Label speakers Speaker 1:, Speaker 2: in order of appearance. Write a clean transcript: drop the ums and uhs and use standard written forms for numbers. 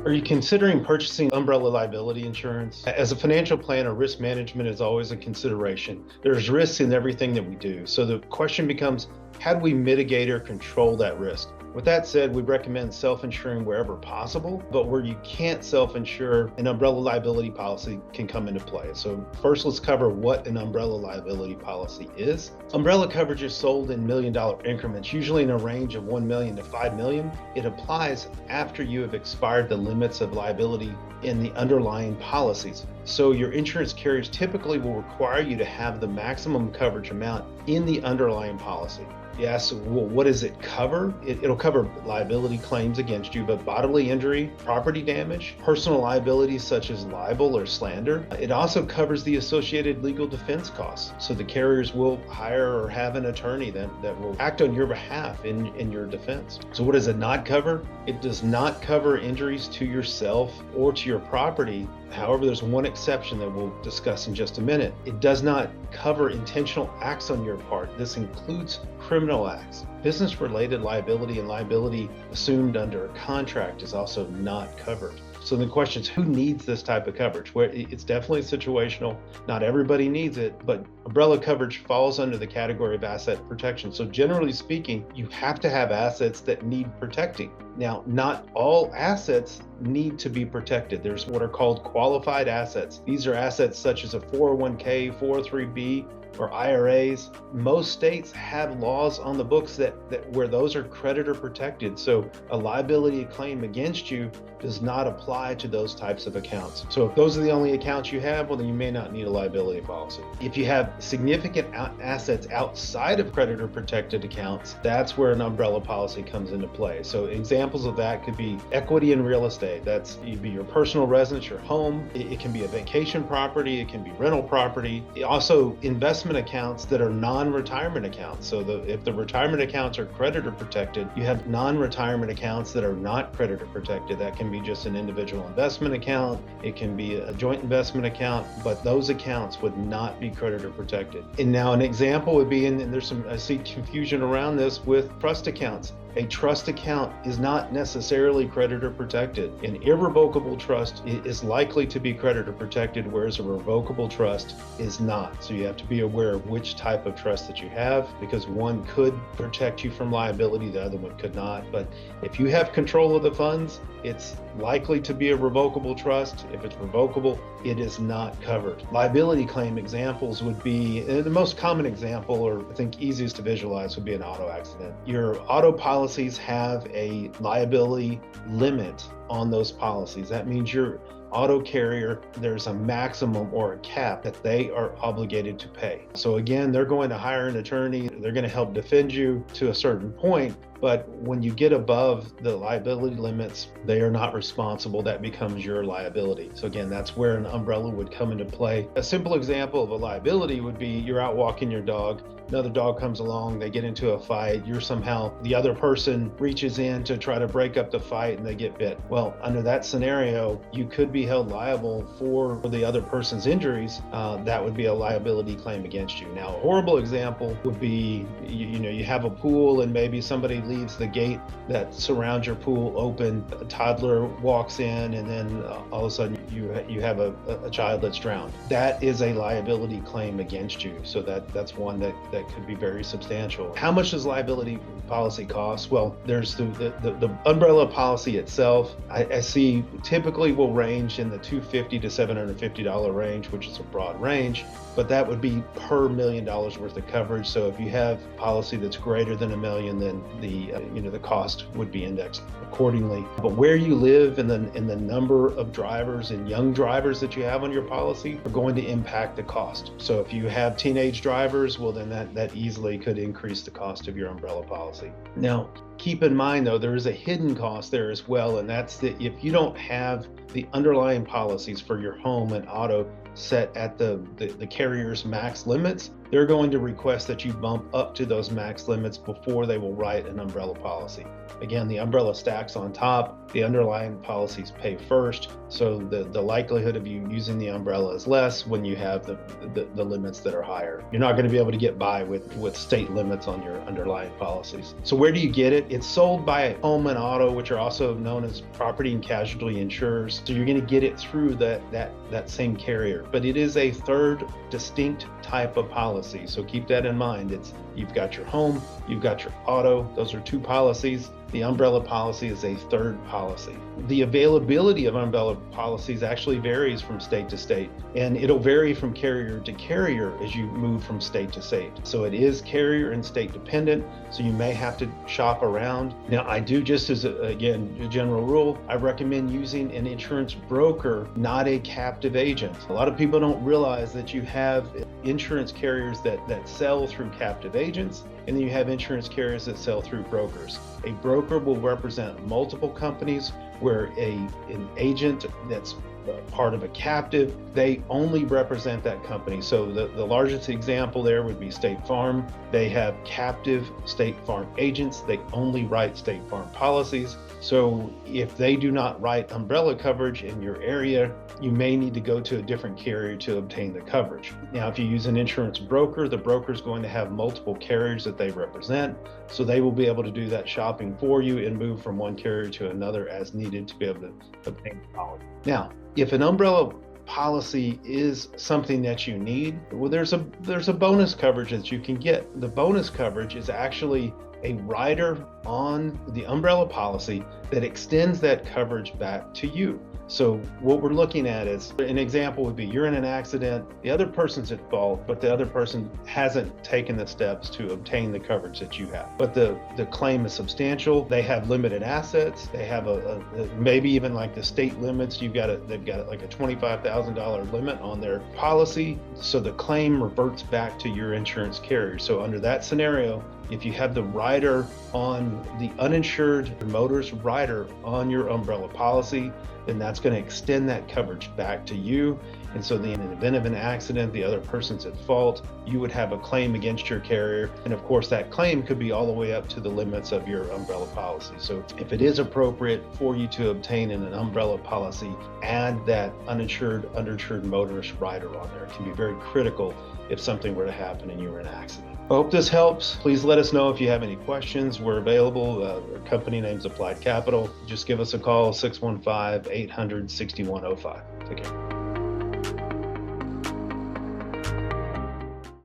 Speaker 1: Are you considering purchasing umbrella liability insurance? As a financial planner, risk management is always a consideration. There's risks in everything that we do. So the question becomes, how do we mitigate or control that risk? With that said, we recommend self-insuring wherever possible, but where you can't self-insure, an umbrella liability policy can come into play. So first, let's cover what an umbrella liability policy is. Umbrella coverage is sold in $1 million increments, usually in a range of $1 million to $5 million. It applies after you have expired the limits of liability in the underlying policies. So your insurance carriers typically will require you to have the maximum coverage amount in the underlying policy. Yes, well, what does it cover? It'll cover liability claims against you, but bodily injury, property damage, personal liability such as libel or slander. It also covers the associated legal defense costs. So the carriers will hire or have an attorney that will act on your behalf in your defense. So what does it not cover? It does not cover injuries to yourself or to your property. However, there's one exception that we'll discuss in just a minute. It does not cover intentional acts on your part. This includes criminal acts. Business-related liability and liability assumed under a contract is also not covered. So the question is, who needs this type of coverage? Where it's definitely situational. Not everybody needs it, but umbrella coverage falls under the category of asset protection. So generally speaking, you have to have assets that need protecting. Now, not all assets need to be protected. There's what are called qualified assets. These are assets such as a 401k, 403b, or IRAs. Most states have laws on the books that where those are creditor protected. So a liability claim against you does not apply to those types of accounts. So if those are the only accounts you have, well, then you may not need a liability policy. If you have significant assets outside of creditor protected accounts, that's where an umbrella policy comes into play. So examples of that could be equity in real estate. That's either your personal residence, your home. It can be a vacation property. It can be rental property. Also investment accounts that are non-retirement accounts. So if the retirement accounts are creditor protected, you have non-retirement accounts that are not creditor protected. That can be just an individual investment account. It can be a joint investment account, but those accounts would not be creditor protected. And now an example would be, and there's I see confusion around this with trust accounts. A trust account is not necessarily creditor protected. An irrevocable trust is likely to be creditor protected, whereas a revocable trust is not. So you have to be aware of which type of trust that you have, because one could protect you from liability, the other one could not. But if you have control of the funds, it's likely to be a revocable trust. If it's revocable, it is not covered. Liability claim examples would be, the most common example, or I think easiest to visualize, would be an auto accident. Your auto policies have a liability limit on those policies. That means your auto carrier, there's a maximum or a cap that they are obligated to pay. So again, they're going to hire an attorney. They're going to help defend you to a certain point. But when you get above the liability limits, they are not responsible. That becomes your liability. So again, that's where an umbrella would come into play. A simple example of a liability would be you're out walking your dog. Another dog comes along, they get into a fight. The other person reaches in to try to break up the fight and they get bit. Well, under that scenario, you could be held liable for the other person's injuries. That would be a liability claim against you. Now, a horrible example would be, you have a pool and maybe somebody leaves the gate that surrounds your pool open. A toddler walks in and then all of a sudden you have a child that's drowned. That is a liability claim against you. So that's one that could be very substantial. How much does liability policy cost? Well, there's the umbrella policy itself. I see typically will range in the $250 to $750 range, which is a broad range, but that would be per $1 million worth of coverage. So if you have a policy that's greater than $1 million, then the cost would be indexed accordingly. But where you live and the number of drivers and young drivers that you have on your policy are going to impact the cost. So if you have teenage drivers, well, then that easily could increase the cost of your umbrella policy. Now, keep in mind though, there is a hidden cost there as well, and that's that if you don't have the underlying policies for your home and auto set at the carrier's max limits, they're going to request that you bump up to those max limits before they will write an umbrella policy. Again, the umbrella stacks on top, the underlying policies pay first, so the likelihood of you using the umbrella is less when you have the limits that are higher. You're not going to be able to get by with state limits on your underlying policies. So where do you get it? It's sold by home and auto, which are also known as property and casualty insurers. So you're going to get it through that same carrier, but it is a third distinct type of policy. So keep that in mind. You've got your home, you've got your auto. Those are two policies. The umbrella policy is a third policy. The availability of umbrella policies actually varies from state to state, and it'll vary from carrier to carrier as you move from state to state. So it is carrier and state dependent, so you may have to shop around. Now, I do, just as a general rule, I recommend using an insurance broker, not a captive agent. A lot of people don't realize that you have insurance carriers that sell through captive agents, and then you have insurance carriers that sell through brokers. A broker will represent multiple companies, where an agent that's part of a captive, they only represent that company. So the largest example there would be State Farm. They have captive State Farm agents. They only write State Farm policies. So if they do not write umbrella coverage in your area, you may need to go to a different carrier to obtain the coverage. Now, if you use an insurance broker, the broker is going to have multiple carriers that they represent, so they will be able to do that shopping for you and move from one carrier to another as needed to be able to obtain the policy. Now, if an umbrella policy is something that you need, well, there's a bonus coverage that you can get. The bonus coverage is actually a rider on the umbrella policy that extends that coverage back to you. So what we're looking at is, an example would be, you're in an accident, the other person's at fault, but the other person hasn't taken the steps to obtain the coverage that you have. But the claim is substantial. They have limited assets. They have a maybe even like the state limits. They've got like a $25,000 limit on their policy. So the claim reverts back to your insurance carrier. So under that scenario, if you have the rider on the uninsured motorist rider on your umbrella policy, then that's going to extend that coverage back to you. And so in the event of an accident, the other person's at fault, you would have a claim against your carrier. And of course, that claim could be all the way up to the limits of your umbrella policy. So if it is appropriate for you to obtain an umbrella policy, add that uninsured, underinsured motorist rider on there. It can be very critical if something were to happen and you were in an accident. I hope this helps. Please let us know if you have any questions. We're available. Our company name's Applied Capital. Just give us a call, 615-800-6105. Take care.